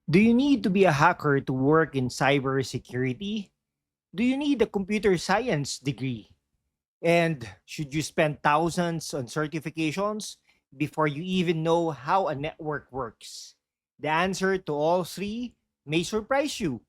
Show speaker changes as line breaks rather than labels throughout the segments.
Do you need to be a hacker to work in cybersecurity? Do you need a computer science degree? And should you spend thousands on certifications before you even know how a network works? The answer to all three may surprise you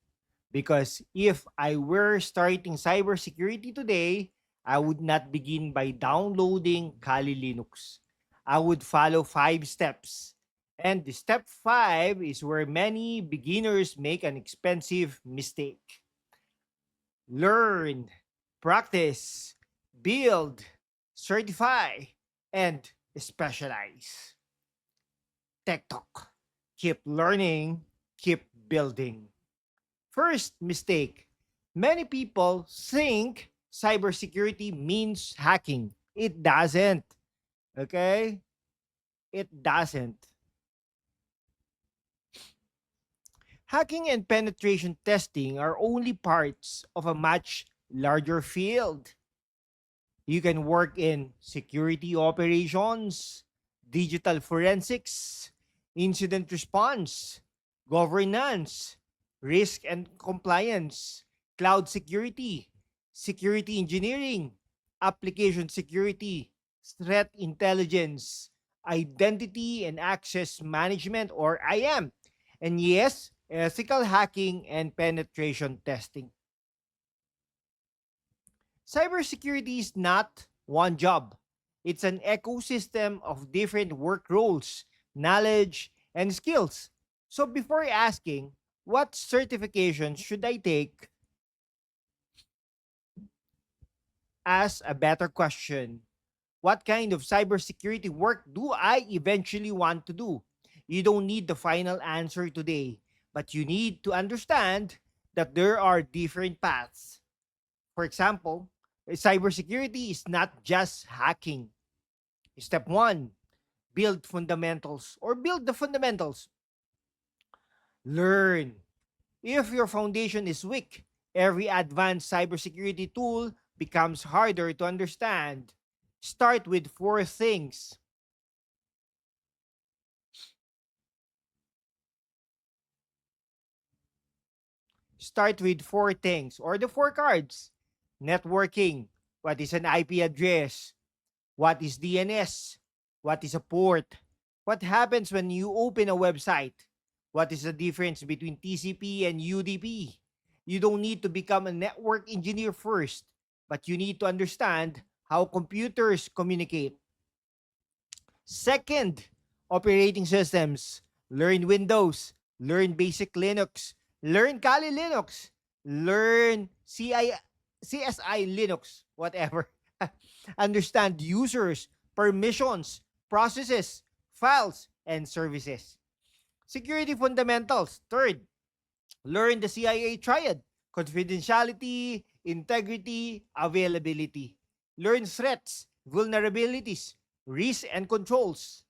because if I were starting cybersecurity today, I would not begin by downloading Kali Linux. I would follow 5 steps. And the step 5 is where many beginners make an expensive mistake. Learn, practice, build, certify, and specialize. Tech Talk. Keep learning, keep building. First mistake. Many people think cybersecurity means hacking. It doesn't. Okay? It doesn't. Hacking and penetration testing are only parts of a much larger field. You can work in security operations, digital forensics, incident response, governance, risk and compliance, cloud security, security engineering, application security, threat intelligence, identity and access management or IAM, and yes, ethical hacking and penetration testing. Cybersecurity is not one job. It's an ecosystem of different work roles, knowledge, and skills. So before asking, what certification should I take, ask a better question. What kind of cybersecurity work do I eventually want to do? You don't need the final answer today, but you need to understand that there are different paths. For example, cybersecurity is not just hacking. Step one, build the fundamentals. Learn. If your foundation is weak, every advanced cybersecurity tool becomes harder to understand. Start with 4 things. Start with 4 things or the 4 cards. Networking. What is an IP address? What is DNS? What is a port? What happens when you open a website? What is the difference between TCP and UDP? You don't need to become a network engineer first, but you need to understand how computers communicate. Second, operating systems. Learn Windows, learn basic Linux, learn Kali Linux, learn CSI Linux, whatever. Understand users, permissions, processes, files, and services. Security fundamentals. Third, learn the CIA triad: confidentiality, integrity, availability. Learn threats, vulnerabilities, risks, and controls.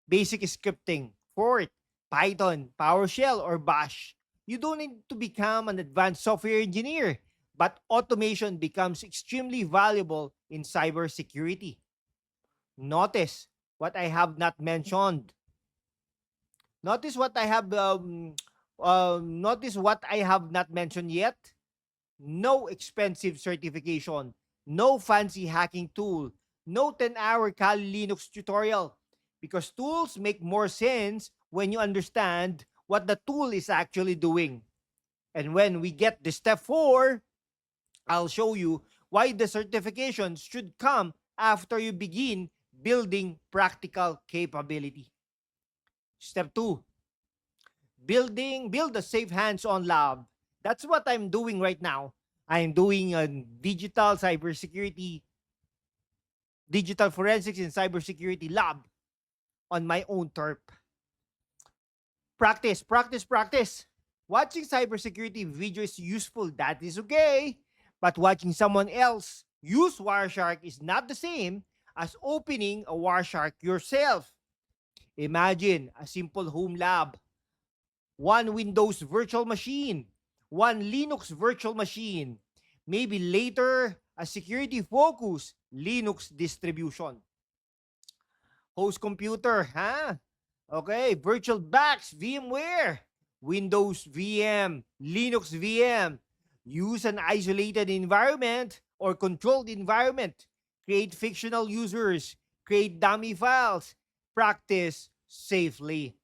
Basic scripting. Fourth, Python, PowerShell, or Bash. You don't need to become an advanced software engineer, but automation becomes extremely valuable in cybersecurity. Notice what I have not mentioned. Notice what I have notice what I have not mentioned yet. No expensive certification, no fancy hacking tool, no 10-hour Kali Linux tutorial because tools make more sense when you understand what the tool is actually doing. And when we get to step 4, I'll show you why the certifications should come after you begin building practical capability. Step 2, build a safe hands-on lab. That's what I'm doing right now. I'm doing a digital forensics and cybersecurity lab on my own turf. Practice, practice, practice. Watching cybersecurity video is useful, that is okay. But watching someone else use Wireshark is not the same as opening a Wireshark yourself. Imagine a simple home lab: one Windows virtual machine, one Linux virtual machine, maybe later a security focused Linux distribution. Host computer, huh? Okay, virtual box, VMware. Windows VM, Linux VM. Use an isolated environment or controlled environment. Create fictional users. Create dummy files. Practice safely.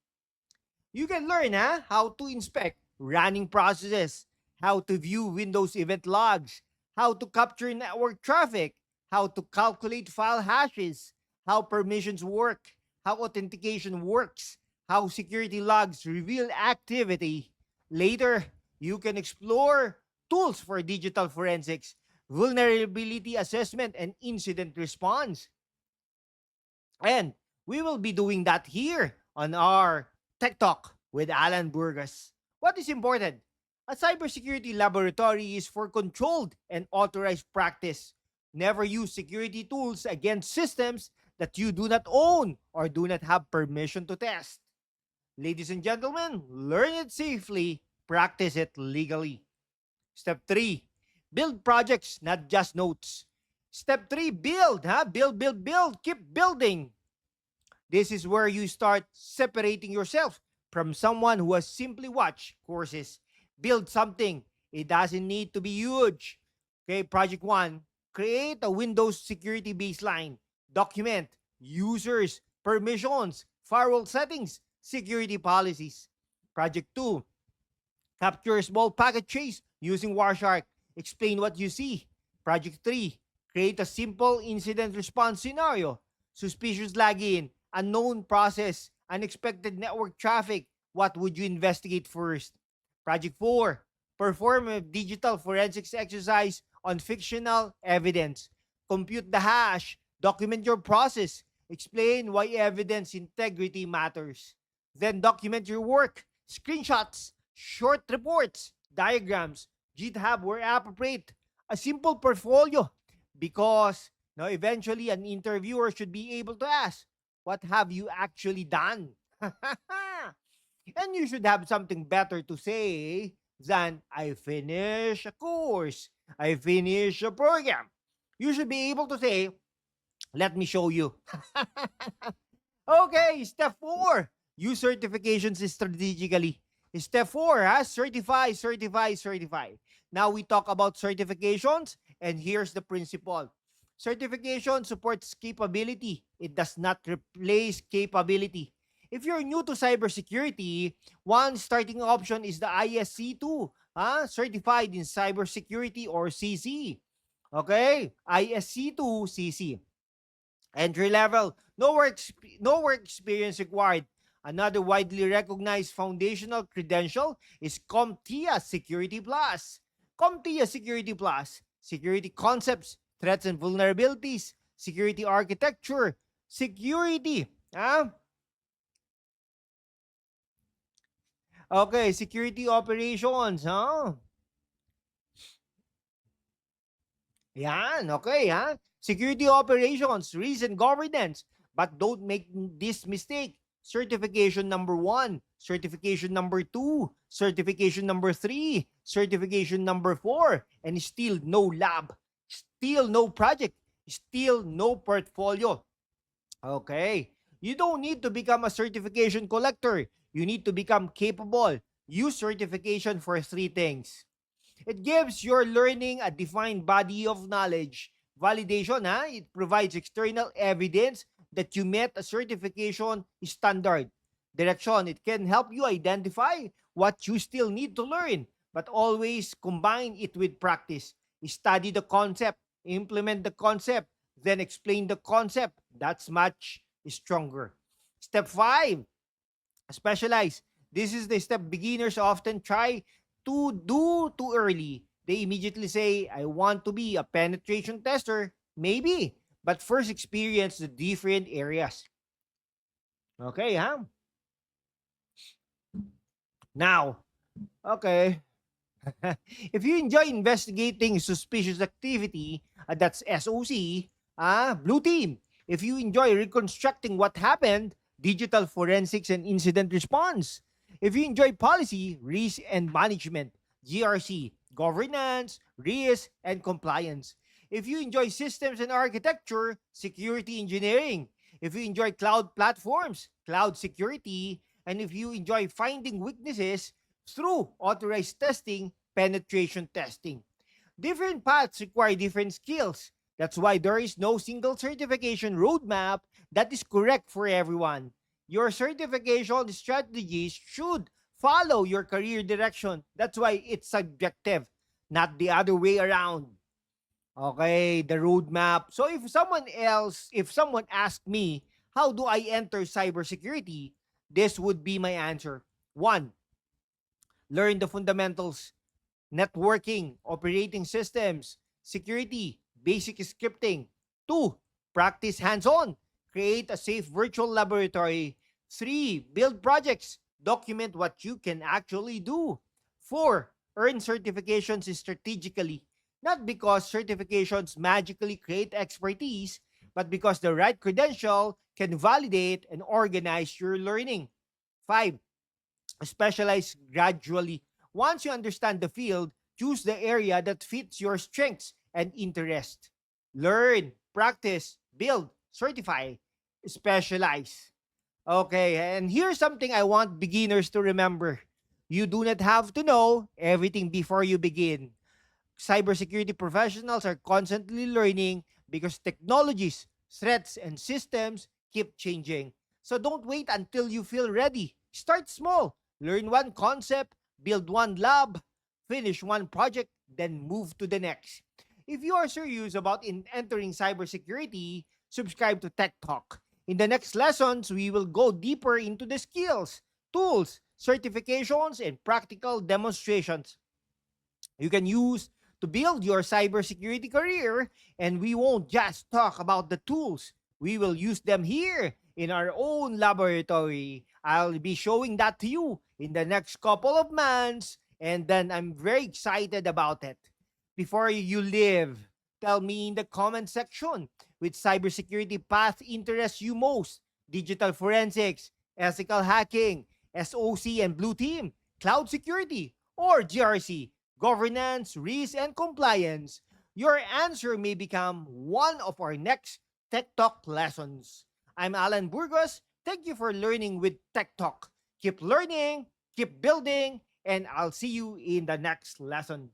You can learn how to inspect running processes, how to view Windows event logs, how to capture network traffic, how to calculate file hashes, how permissions work, how authentication works, how security logs reveal activity. Later, you can explore tools for digital forensics, vulnerability assessment, and incident response. And we will be doing that here on our Tech Talk with Alan Burgas. What is important? A cybersecurity laboratory is for controlled and authorized practice. Never use security tools against systems that you do not own or do not have permission to test. Ladies and gentlemen, learn it safely, practice it legally. Step 3, build projects, not just notes. Step 3, build, build, keep building. This is where you start separating yourself from someone who has simply watched courses. Build something. It doesn't need to be huge. Okay, project 1, create a Windows security baseline. Document users, permissions, firewall settings, security policies. Project 2, capture a small packet trace using Wireshark. Explain what you see. Project 3, create a simple incident response scenario. Suspicious login, unknown process, unexpected network traffic. What would you investigate first? Project 4, perform a digital forensics exercise on fictional evidence. Compute the hash, document your process, explain why evidence integrity matters. Then document your work, screenshots, short reports, diagrams, GitHub where appropriate, a simple portfolio. Because now eventually an interviewer should be able to ask, what have you actually done? And you should have something better to say than I finished a course, I finished a program. You should be able to say, let me show you. Okay, step 4, use certifications strategically. Step 4, certify, certify, certify. Now we talk about certifications, and here's the principle. Certification supports capability. It does not replace capability. If you're new to cybersecurity, one starting option is the ISC2, certified in cybersecurity or CC. Okay, ISC2 CC. Entry level, no work experience required. Another widely recognized foundational credential is CompTIA Security Plus. CompTIA Security Plus, security concepts, threats and vulnerabilities, security architecture, security. Okay, security operations. Yan, okay Security operations, risk and governance. But don't make this mistake. Certification number 1, certification number 2, certification number 3, certification number 4, and still no lab, still no project, still no portfolio. Okay. You don't need to become a certification collector. You need to become capable. Use certification for 3 things. It gives your learning a defined body of knowledge. Validation, it provides external evidence that you met a certification standard. Direction, it can help you identify what you still need to learn, but always combine it with practice. Study the concept, implement the concept, then explain the concept. That's much stronger. Step 5, specialize. This is the step beginners often try to do too early. They immediately say, I want to be a penetration tester. Maybe. But first experience the different areas. Okay, Now, okay. If you enjoy investigating suspicious activity, that's SOC, blue team. If you enjoy reconstructing what happened, digital forensics and incident response. If you enjoy policy, risk and management, GRC, governance, risk and compliance. If you enjoy systems and architecture, security engineering. If you enjoy cloud platforms, cloud security. And if you enjoy finding weaknesses, through authorized testing, penetration testing. Different paths require different skills. That's why there is no single certification roadmap that is correct for everyone. Your certification strategies should follow your career direction. That's why it's subjective, not the other way around. Okay, the roadmap. So if someone asked me, how do I enter cybersecurity? This would be my answer. One, learn the fundamentals, networking, operating systems, security, basic scripting. Two, practice hands-on, create a safe virtual laboratory. Three, build projects, document what you can actually do. Four, earn certifications strategically, not because certifications magically create expertise, but because the right credential can validate and organize your learning. Five, specialize gradually. Once you understand the field, choose the area that fits your strengths and interest. Learn, practice, build, certify, specialize. Okay, and here's something I want beginners to remember. You do not have to know everything before you begin. Cybersecurity professionals are constantly learning because technologies, threats, and systems keep changing. So don't wait until you feel ready. Start small. Learn one concept, build one lab, finish one project, then move to the next. If you are serious about entering cybersecurity, subscribe to Tech Talk. In the next lessons, we will go deeper into the skills, tools, certifications, and practical demonstrations you can use to build your cybersecurity career. And we won't just talk about the tools, we will use them here in our own laboratory. I'll be showing that to you in the next couple of months, and then I'm very excited about it. Before you leave, tell me in the comment section which cybersecurity path interests you most: digital forensics, ethical hacking, SOC and blue team, cloud security, or GRC, governance, risk, and compliance. Your answer may become one of our next Tech Talk lessons. I'm Alan Burgos. Thank you for learning with Tech Talk. Keep learning, keep building, and I'll see you in the next lesson.